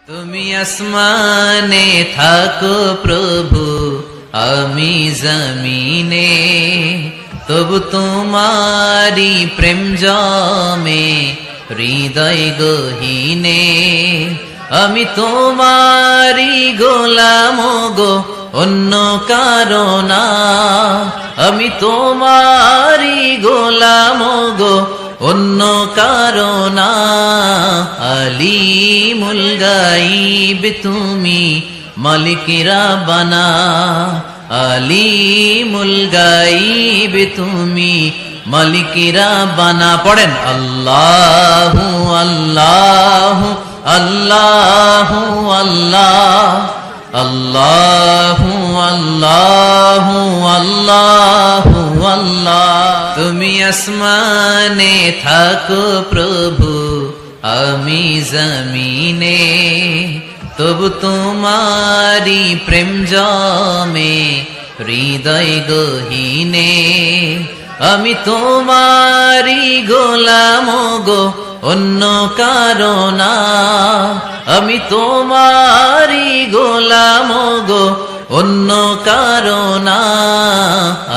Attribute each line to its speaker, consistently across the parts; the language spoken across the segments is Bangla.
Speaker 1: তুমি আসমানে থাকো প্রভু, আমি জমিনে, তবু তোমারি প্রেম জমে হৃদয় গহীনে। আমি তোমারি গোলাম গো, অন্য কারো না। আমি তোমারি গোলাম গো, অন্য কারো না। আলিমুল গাইব তুমি, মালিক রাব্বানা। আলিমুল গাইব তুমি, মালিক রাব্বানা। পড়েন আল্লাহু আল্লাহু আল্লাহু আল্লাহ, আল্লাহু আল্লাহু আল্লাহু আল্লাহ। তুমি আসমানে থাকো প্রভু, আমি জমিনে, তবু তোমারি প্রেম জমে হৃদয় গহীনে। আমি তোমারি গোলাম গো, অন্য কারো না। আমি তোমারি গোলাম গো, অন্য কারো না।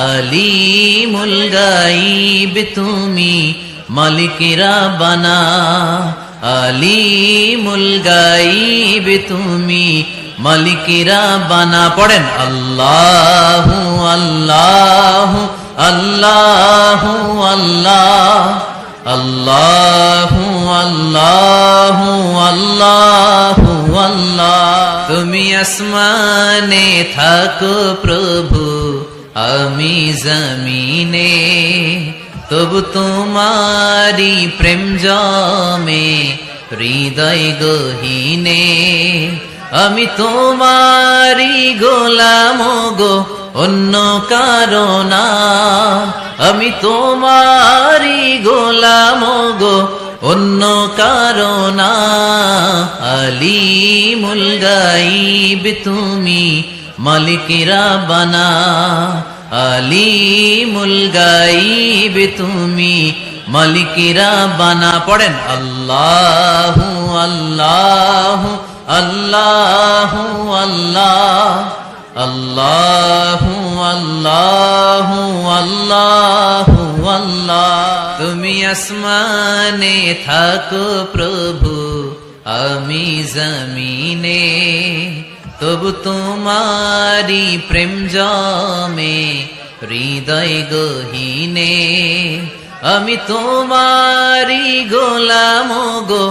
Speaker 1: আলিমুল গাইব তুমি, মালিক রাব্বানা। আলিমুল গাইব তুমি, মালিক রাব্বানা। পড়েন আল্লাহু আল্লাহু আল্লাহু আল্লাহ, আল্লাহু আল্লাহু আল্লাহু আল্লাহ। তুমি আসমানে থাকো প্রভু, আমি জমিনে, তবু তোমারি প্রেম জমে হৃদয় গহীনে। আমি তোমারি গোলাম গো, অন্য কারো না। আমি তোমারি গোলাম গো, অন্য কারো না। আলিমুল গাইব তুমি, মালিক রাব্বানা। আলিমুল গাইব তুমি, মালিক রাব্বানা। পড়েন আল্লাহু আল্লাহু আল্লাহু আল্লাহ, আল্লাহু আল্লাহু আল্লাহু আল্লাহ। তুমি আসমানে থাকো প্রভু, আমি জমিনে, তবু তোমারি প্রেম জমে হৃদয় গহীনে। আমি তোমারি গোলাম গো,